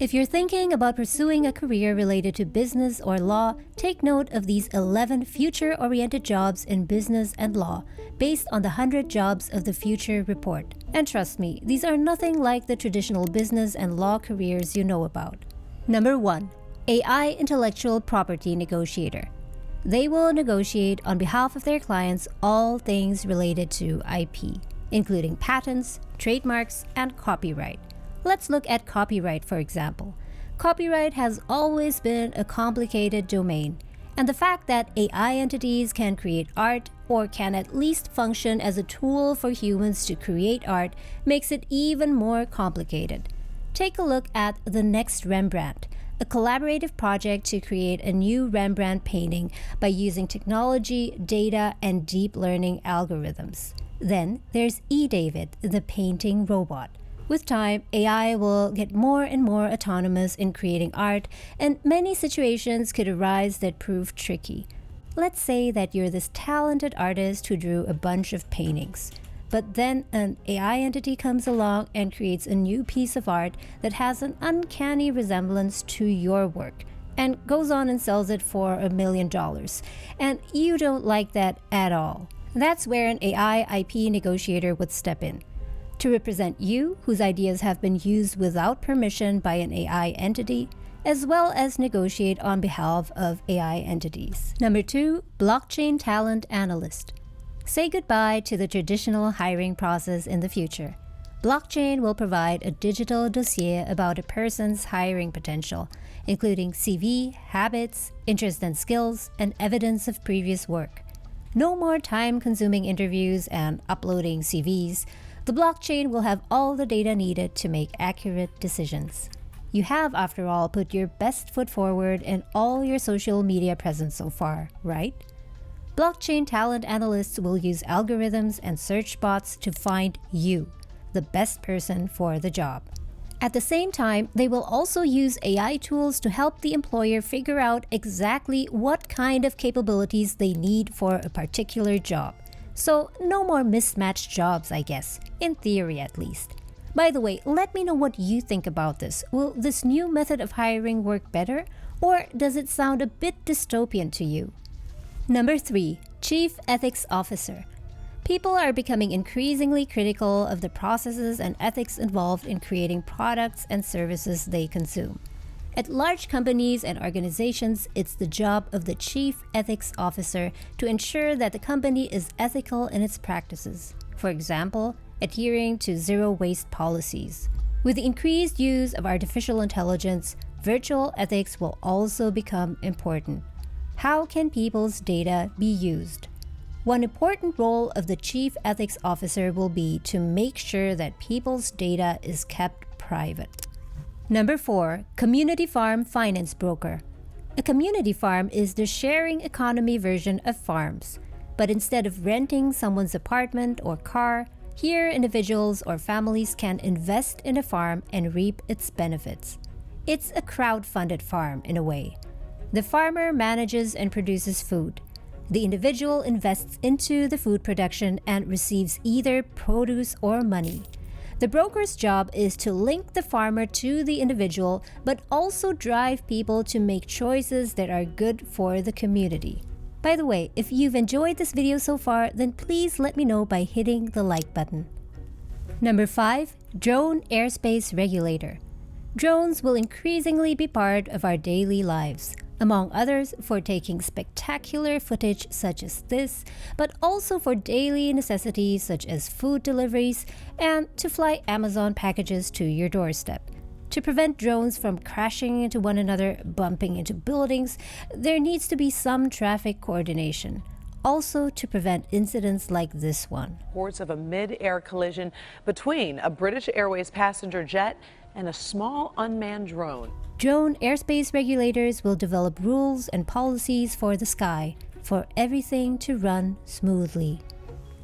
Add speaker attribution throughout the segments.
Speaker 1: If you're thinking about pursuing a career related to business or law, take note of these 11 future-oriented jobs in business and law based on the 100 Jobs of the Future report. And trust me, these are nothing like the traditional business and law careers you know about. Number 1. AI Intellectual Property Negotiator. They will negotiate on behalf of their clients all things related to IP, including patents, trademarks, and copyright. Let's look at copyright, for example. Copyright has always been a complicated domain, and the fact that AI entities can create art or can at least function as a tool for humans to create art makes it even more complicated. Take a look at the next Rembrandt, a collaborative project to create a new Rembrandt painting by using technology, data, and deep learning algorithms. Then there's eDavid, the painting robot. With time, AI will get more and more autonomous in creating art, and many situations could arise that prove tricky. Let's say that you're this talented artist who drew a bunch of paintings, but then an AI entity comes along and creates a new piece of art that has an uncanny resemblance to your work, and goes on and sells it for $1 million, and you don't like that at all. That's where an AI IP negotiator would step in to represent you, whose ideas have been used without permission by an AI entity, as well as negotiate on behalf of AI entities. Number 2, Blockchain Talent Analyst. Say goodbye to the traditional hiring process in the future. Blockchain will provide a digital dossier about a person's hiring potential, including CV, habits, interests and skills, and evidence of previous work. No more time-consuming interviews and uploading CVs. The blockchain will have all the data needed to make accurate decisions. You have, after all, put your best foot forward in all your social media presence so far, right? Blockchain talent analysts will use algorithms and search bots to find you, the best person for the job. At the same time, they will also use AI tools to help the employer figure out exactly what kind of capabilities they need for a particular job. So no more mismatched jobs, I guess, in theory at least. By the way, let me know what you think about this. Will this new method of hiring work better, or does it sound a bit dystopian to you? Number 3, Chief Ethics Officer. People are becoming increasingly critical of the processes and ethics involved in creating products and services they consume. At large companies and organizations, it's the job of the Chief Ethics Officer to ensure that the company is ethical in its practices. For example, adhering to zero-waste policies. With the increased use of artificial intelligence, virtual ethics will also become important. How can people's data be used? One important role of the Chief Ethics Officer will be to make sure that people's data is kept private. Number 4, Community Farm Finance Broker. A community farm is the sharing economy version of farms. But instead of renting someone's apartment or car, here individuals or families can invest in a farm and reap its benefits. It's a crowd-funded farm in a way. The farmer manages and produces food. The individual invests into the food production and receives either produce or money. The broker's job is to link the farmer to the individual, but also drive people to make choices that are good for the community. By the way, if you've enjoyed this video so far, then please let me know by hitting the like button. Number 5, Drone Airspace Regulator. Drones will increasingly be part of our daily lives, among others for taking spectacular footage such as this, but also for daily necessities such as food deliveries and to fly Amazon packages to your doorstep. To prevent drones from crashing into one another, bumping into buildings, there needs to be some traffic coordination. Also to prevent incidents like this one.
Speaker 2: Reports of a mid-air collision between a British Airways passenger jet and a small unmanned drone.
Speaker 1: Drone airspace regulators will develop rules and policies for the sky for everything to run smoothly.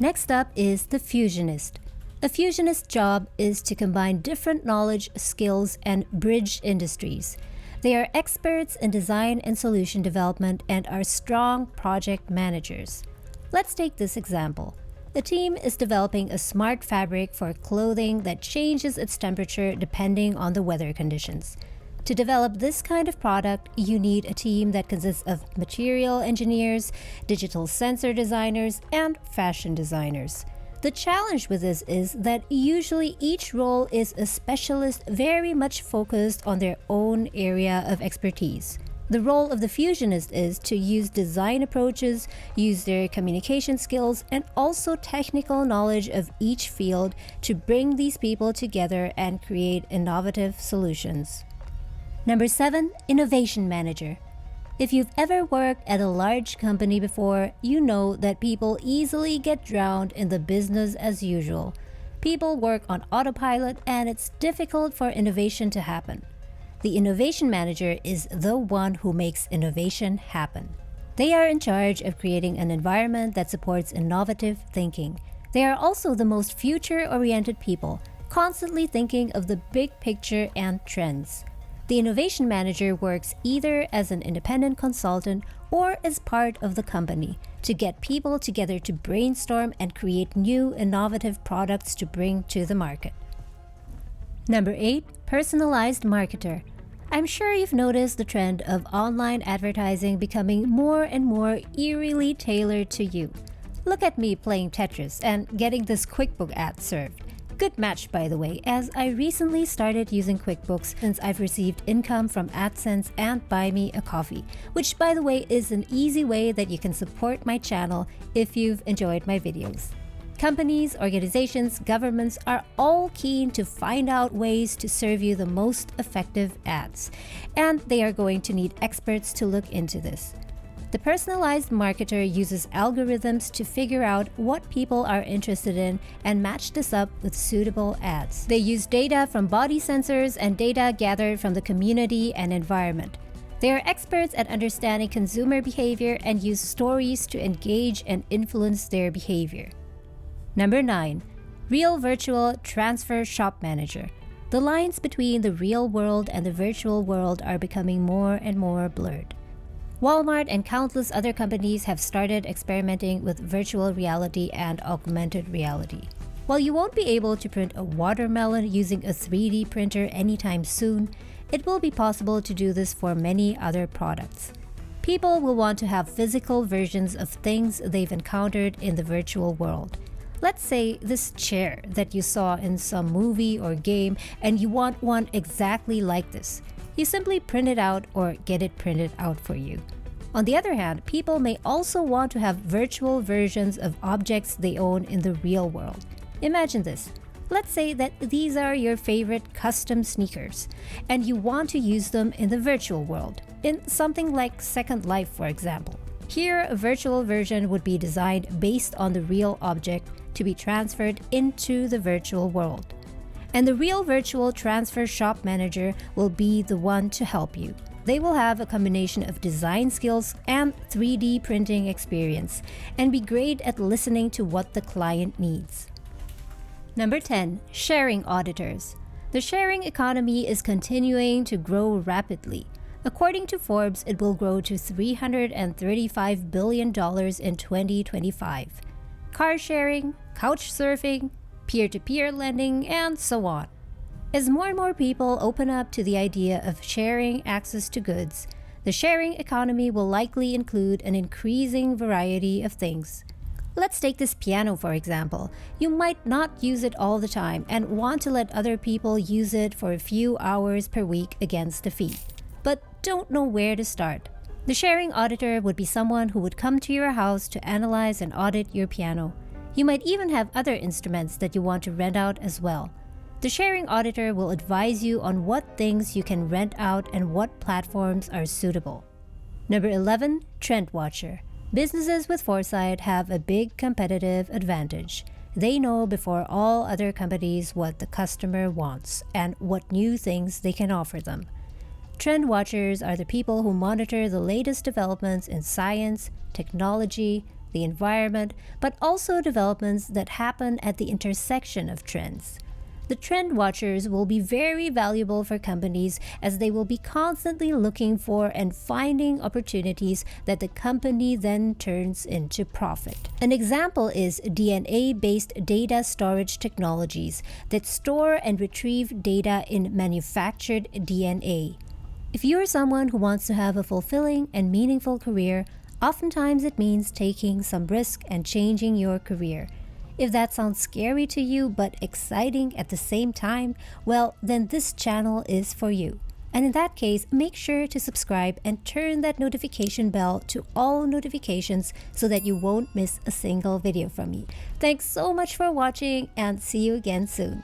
Speaker 1: Next up is the Fusionist. A Fusionist's job is to combine different knowledge, skills, and bridge industries. They are experts in design and solution development and are strong project managers. Let's take this example. The team is developing a smart fabric for clothing that changes its temperature depending on the weather conditions. To develop this kind of product, you need a team that consists of material engineers, digital sensor designers, and fashion designers. The challenge with this is that usually each role is a specialist very much focused on their own area of expertise. The role of the fusionist is to use design approaches, use their communication skills, and also technical knowledge of each field to bring these people together and create innovative solutions. Number 7, Innovation Manager. If you've ever worked at a large company before, you know that people easily get drowned in the business as usual. People work on autopilot and it's difficult for innovation to happen. The Innovation Manager is the one who makes innovation happen. They are in charge of creating an environment that supports innovative thinking. They are also the most future-oriented people, constantly thinking of the big picture and trends. The Innovation Manager works either as an independent consultant or as part of the company to get people together to brainstorm and create new innovative products to bring to the market. Number 8, Personalized Marketer. I'm sure you've noticed the trend of online advertising becoming more and more eerily tailored to you. Look at me playing Tetris and getting this QuickBook ad served. Good match, by the way, as I recently started using QuickBooks since I've received income from AdSense and Buy Me a Coffee, which, by the way, is an easy way that you can support my channel if you've enjoyed my videos. Companies, organizations, governments are all keen to find out ways to serve you the most effective ads, and they are going to need experts to look into this. The personalized marketer uses algorithms to figure out what people are interested in and match this up with suitable ads. They use data from body sensors and data gathered from the community and environment. They are experts at understanding consumer behavior and use stories to engage and influence their behavior. Number 9, Real Virtual Transfer Shop Manager. The lines between the real world and the virtual world are becoming more and more blurred. Walmart and countless other companies have started experimenting with virtual reality and augmented reality. While you won't be able to print a watermelon using a 3D printer anytime soon, it will be possible to do this for many other products. People will want to have physical versions of things they've encountered in the virtual world. Let's say this chair that you saw in some movie or game and you want one exactly like this. You simply print it out or get it printed out for you. On the other hand, people may also want to have virtual versions of objects they own in the real world. Imagine this. Let's say that these are your favorite custom sneakers, and you want to use them in the virtual world, in something like Second Life, for example. Here, a virtual version would be designed based on the real object to be transferred into the virtual world. And the Real Virtual Transfer Shop Manager will be the one to help you. They will have a combination of design skills and 3D printing experience, and be great at listening to what the client needs. Number 10, Sharing Auditors. The sharing economy is continuing to grow rapidly. According to Forbes, it will grow to $335 billion in 2025. Car sharing, couch surfing, peer-to-peer lending, and so on. As more and more people open up to the idea of sharing access to goods, the sharing economy will likely include an increasing variety of things. Let's take this piano, for example. You might not use it all the time and want to let other people use it for a few hours per week against a fee, but don't know where to start. The sharing auditor would be someone who would come to your house to analyze and audit your piano. You might even have other instruments that you want to rent out as well. The sharing auditor will advise you on what things you can rent out and what platforms are suitable. Number 11, TRENDWATCHER. Businesses with foresight have a big competitive advantage. They know before all other companies what the customer wants and what new things they can offer them. Trend watchers are the people who monitor the latest developments in science, technology, the environment, but also developments that happen at the intersection of trends. The trend watchers will be very valuable for companies as they will be constantly looking for and finding opportunities that the company then turns into profit. An example is DNA-based data storage technologies that store and retrieve data in manufactured DNA. If you're someone who wants to have a fulfilling and meaningful career, oftentimes it means taking some risk and changing your career. If that sounds scary to you but exciting at the same time, well, then this channel is for you. And in that case, make sure to subscribe and turn that notification bell to all notifications so that you won't miss a single video from me. Thanks so much for watching and see you again soon.